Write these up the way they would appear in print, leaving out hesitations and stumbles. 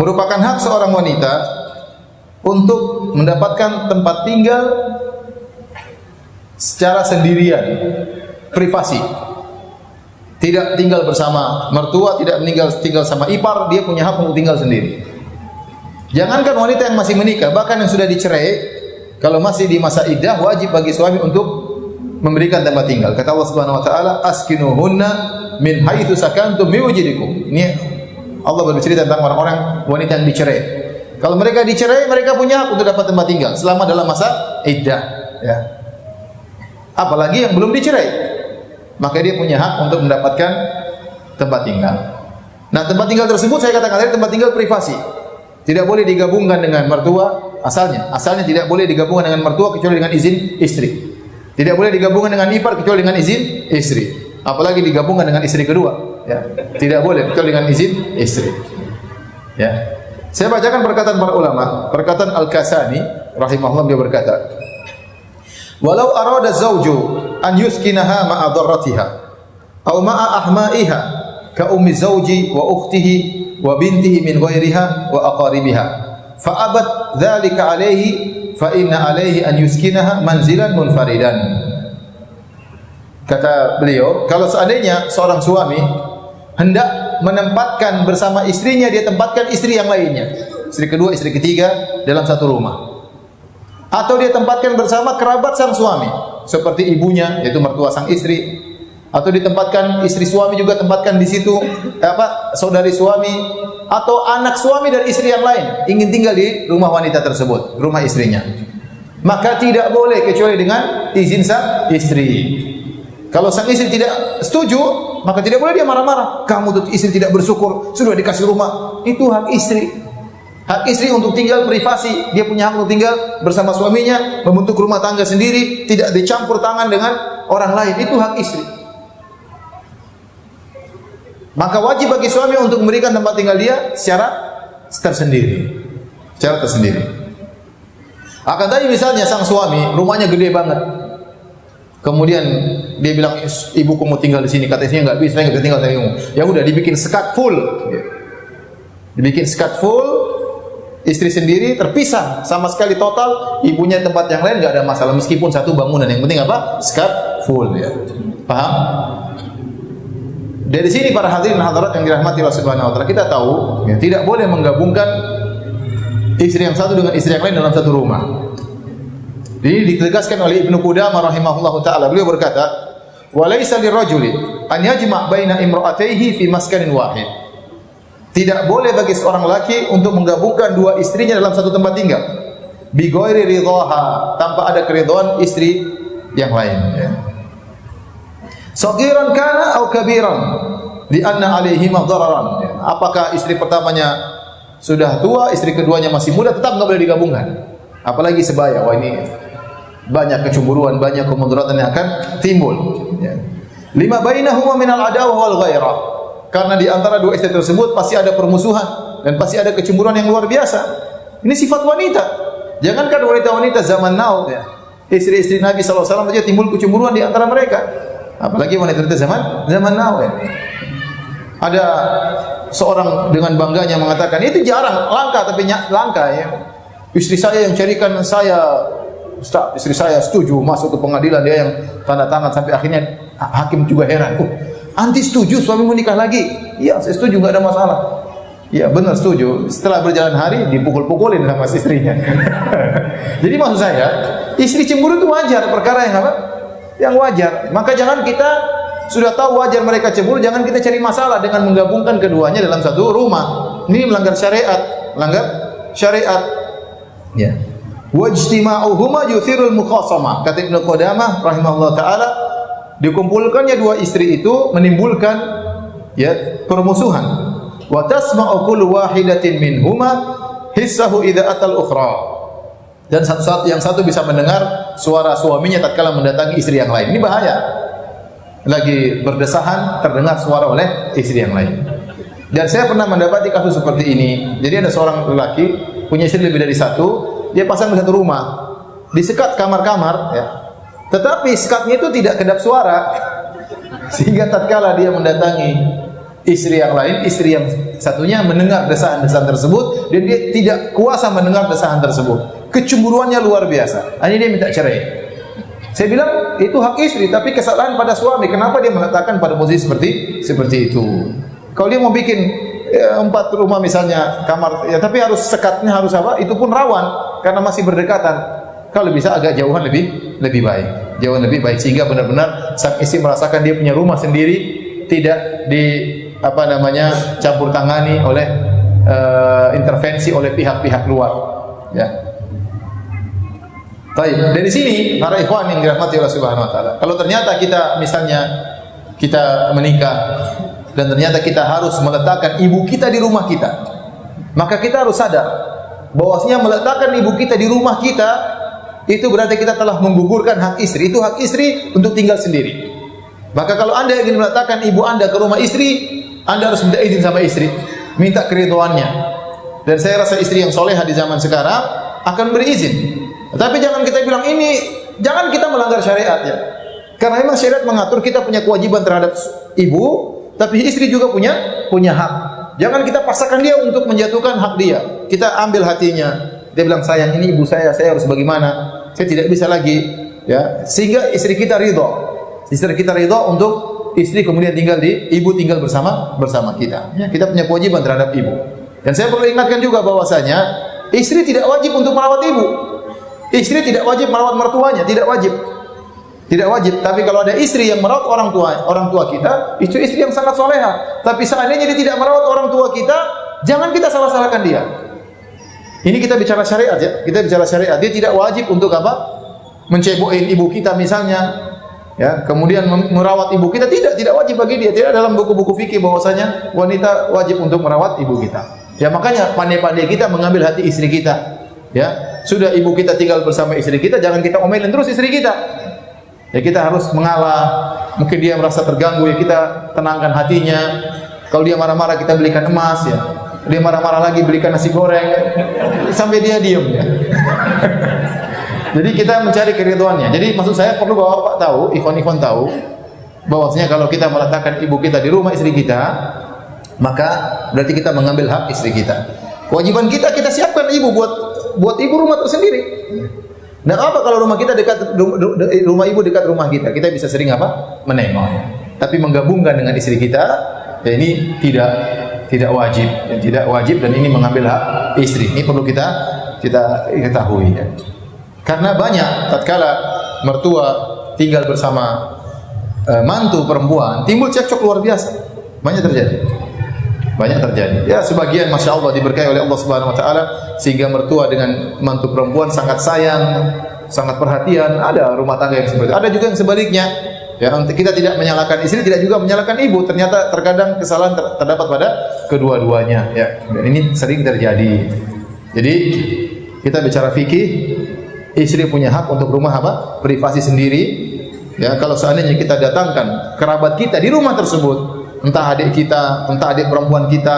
merupakan hak seorang wanita untuk mendapatkan tempat tinggal secara sendirian, privasi. Tidak tinggal bersama mertua, tidak tinggal sama ipar, dia punya hak untuk tinggal sendiri. Jangankan wanita yang masih menikah, bahkan yang sudah dicerai, kalau masih di masa iddah, wajib bagi suami untuk memberikan tempat tinggal. Kata Allah Subhanahu wa taala, "Askinuhunna min haitsu sakantum min wujdikum." Ini Allah berbicara tentang orang-orang wanita yang dicerai. Kalau mereka dicerai, mereka punya hak untuk dapat tempat tinggal selama dalam masa iddah, ya. Apalagi yang belum dicerai, maka dia punya hak untuk mendapatkan tempat tinggal. Nah, tempat tinggal tersebut saya katakan tadi tempat tinggal privasi. Tidak boleh digabungkan dengan mertua asalnya. Asalnya tidak boleh digabungkan dengan mertua kecuali dengan izin istri. Tidak boleh digabungkan dengan ipar kecuali dengan izin istri. Apalagi digabungkan dengan istri kedua, ya. Tidak boleh kecuali dengan izin istri. Ya. Saya bacakan perkataan para ulama, perkataan Al-Kasani rahimahullah, dia berkata, "Walau arada zawju an yuskinaha ma'a dharratiha aw ma'a ahma'iha ka ummi zawji wa ukhtihi wa bintihi min ghairiha wa aqaribiha fa abad dzalika alaihi fa inna alaihi an yuskinaha manzilan munfaridan." Kata beliau, kalau seandainya seorang suami hendak menempatkan bersama istrinya, dia tempatkan istri yang lainnya, istri kedua, istri ketiga dalam satu rumah, atau dia tempatkan bersama kerabat sang suami seperti ibunya, yaitu mertua sang istri, atau ditempatkan istri suami juga tempatkan di situ saudari suami atau anak suami dan istri yang lain ingin tinggal di rumah wanita tersebut, rumah istrinya, maka tidak boleh kecuali dengan izin sang istri. Kalau sang istri tidak setuju, maka tidak boleh dia marah-marah. Kamu tuh istri tidak bersyukur, sudah dikasih rumah. Itu hak istri. Hak istri untuk tinggal privasi. Dia punya hak untuk tinggal bersama suaminya, membentuk rumah tangga sendiri, tidak dicampur tangan dengan orang lain. Itu hak istri. Maka wajib bagi suami untuk memberikan tempat tinggal dia secara tersendiri. Secara tersendiri. Akan tadi misalnya sang suami rumahnya gede banget. Kemudian dia bilang, "Ibuku mau tinggal di sini." Kata istrinya, "Enggak bisa, saya enggak tinggal sama ibumu." Ya udah, dibikin sekat full. Dibikin sekat full, istri sendiri terpisah sama sekali total, ibunya tempat yang lain enggak ada masalah meskipun satu bangunan. Yang penting apa? Sekat full, ya. Paham? Dari sini para hadirin dan hadirat yang dirahmati Allah Subhanahu wa taala, kita tahu ya, tidak boleh menggabungkan istri yang satu dengan istri yang lain dalam satu rumah. Ini ditegaskan oleh Ibnu Qudamah rahimahullahu taala. Beliau berkata, "Wa laisa lirrajuli an yajma' baina imra'atayhi fi maskanin wahid." Tidak boleh bagi seorang laki untuk menggabungkan dua istrinya dalam satu tempat tinggal. Bi ghairi ridhaha, tanpa ada keridhaan istri yang lain, ya. Saghiran kana atau kabiran, li anna alaihima dhararan. Apakah istri pertamanya sudah tua, istri keduanya masih muda, tetap enggak boleh digabungkan. Apalagi sebaya. Wah, ini banyak kecemburuan, banyak kemudaratan yang akan timbul, ya. Lima bainahuma minal adawah wal ghairah, karena di antara dua istri tersebut pasti ada permusuhan dan pasti ada kecemburuan yang luar biasa. Ini sifat wanita. Jangankan wanita-wanita zaman now, ya. Istri-istri Nabi sallallahu alaihi wasallam saja timbul kecemburuan di antara mereka. Apalagi wanita-wanita zaman now, ya. Ada seorang dengan bangganya mengatakan, "Itu jarang, langka, tapi langka, ya. Istri saya yang carikan saya, Ustaz, istri saya setuju masuk ke pengadilan, dia yang tanda tangan, sampai akhirnya hakim juga heran. Anti setuju suami menikah lagi?" "Iya, saya setuju, enggak ada masalah." "Iya, benar setuju." Setelah berjalan hari dipukul-pukulin sama istrinya. Jadi maksud saya, istri cemburu itu wajar, perkara yang apa? Yang wajar. Maka jangan kita sudah tahu wajar mereka cemburu, jangan kita cari masalah dengan menggabungkan keduanya dalam satu rumah. Ini melanggar syariat, melanggar syariat. Ya. Wajtima'uhuma yuthirul mukhasamah. Kata Ibnu Qudamah rahimahullah taala, dikumpulkannya dua istri itu menimbulkan, ya, permusuhan. Wa tasma'u kullu wahidatin minhuma hissahu idza atal ukhra. Dan yang satu bisa mendengar suara suaminya tatkala mendatangi istri yang lain. Ini bahaya. Lagi berdesahan terdengar suara oleh istri yang lain. Dan saya pernah mendapati kasus seperti ini. Jadi ada seorang lelaki punya istri lebih dari satu. Dia pasang di satu rumah, disekat kamar-kamar, ya. Tetapi sekatnya itu tidak kedap suara, sehingga tatkala dia mendatangi istri yang lain, istri yang satunya mendengar desahan-desahan tersebut dan dia tidak kuasa mendengar desahan tersebut. Kecemburuannya luar biasa. Akhirnya dia minta cerai. Saya bilang itu hak istri, tapi kesalahan pada suami. Kenapa dia meletakkan pada posisi seperti itu? Kalau dia mau bikin 4 rumah misalnya kamar, ya tapi harus sekatnya harus apa? Itu pun rawan karena masih berdekatan. Kalau bisa agak jauhan lebih baik. Jauhan lebih baik sehingga benar-benar sang istri merasakan dia punya rumah sendiri, tidak di campur tangani oleh intervensi oleh pihak-pihak luar, ya. Baik, dari sini para ikhwan yang dirahmati Allah Subhanahu wa taala. Kalau ternyata kita misalnya kita menikah dan ternyata kita harus meletakkan ibu kita di rumah kita, maka kita harus sadar bahwasanya meletakkan ibu kita di rumah kita itu berarti kita telah menggugurkan hak istri. Itu hak istri untuk tinggal sendiri. Maka kalau Anda ingin meletakkan ibu Anda ke rumah istri, Anda harus minta izin sama istri, minta keridhaannya. Dan saya rasa istri yang solehah di zaman sekarang akan berizin. Tapi jangan kita bilang ini, jangan kita melanggar syariat ya. Karena memang syariat mengatur kita punya kewajiban terhadap ibu, tapi istri juga punya hak. Jangan kita paksakan dia untuk menjatuhkan hak dia. Kita ambil hatinya. Dia bilang sayang ini ibu saya harus bagaimana? Saya tidak bisa lagi, ya. Sehingga istri kita ridha. Istri kita ridha untuk istri kemudian ibu tinggal bersama kita. Ya, kita punya kewajiban terhadap ibu. Dan saya perlu ingatkan juga bahwasanya istri tidak wajib untuk merawat ibu. Istri tidak wajib merawat mertuanya, tidak wajib. Tidak wajib. Tapi kalau ada istri yang merawat orang tua kita, itu istri yang sangat soleha. Tapi seandainya dia tidak merawat orang tua kita, jangan kita salah-salahkan dia. Ini kita bicara syariat ya. Kita bicara syariat. Dia tidak wajib untuk apa? Mencebokin ibu kita misalnya. Ya, kemudian merawat ibu kita tidak wajib bagi dia. Tidak dalam buku-buku fikih bahwasanya wanita wajib untuk merawat ibu kita. Ya makanya pandai-pandai kita mengambil hati istri kita. Ya, sudah ibu kita tinggal bersama istri kita, jangan kita omelin terus istri kita. Ya kita harus mengalah. Mungkin dia merasa terganggu, ya kita tenangkan hatinya. Kalau dia marah-marah kita belikan emas ya. Dia marah-marah lagi belikan nasi goreng sampai dia diam ya. Jadi kita mencari keridhaannya. Jadi maksud saya perlu Bapak tahu, ikhwan-ikhwan tahu bahwasanya kalau kita meletakkan ibu kita di rumah istri kita, maka berarti kita mengambil hak istri kita. Kewajiban kita siapkan ibu buat ibu rumah tersendiri. Nah, apa kalau rumah kita rumah ibu dekat rumah kita? Kita bisa sering apa? Menengok. Tapi menggabungkan dengan istri kita, ya ini tidak wajib, tidak wajib dan ini mengambil hak istri. Ini perlu kita ketahui ya. Karena banyak tatkala mertua tinggal bersama mantu perempuan, timbul cekcok luar biasa. Banyak terjadi. Ya sebagian masya Allah diberkahi oleh Allah Subhanahu Wa Taala sehingga mertua dengan mantu perempuan sangat sayang, sangat perhatian. Ada rumah tangga yang seperti itu. Ada juga yang sebaliknya. Ya kita tidak menyalahkan istri, tidak juga menyalahkan ibu. Ternyata terkadang kesalahan terdapat pada kedua-duanya. Ya dan ini sering terjadi. Jadi kita bicara fikih, istri punya hak untuk rumah apa? Privasi sendiri. Ya kalau seandainya kita datangkan kerabat kita di rumah tersebut, entah adik kita, entah adik perempuan kita,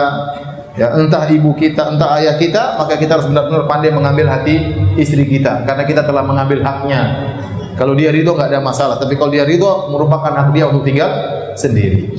ya, entah ibu kita, entah ayah kita, maka kita harus benar-benar pandai mengambil hati istri kita, karena kita telah mengambil haknya. Kalau dia ridho nggak ada masalah, tapi kalau dia ridho merupakan hak dia untuk tinggal sendiri.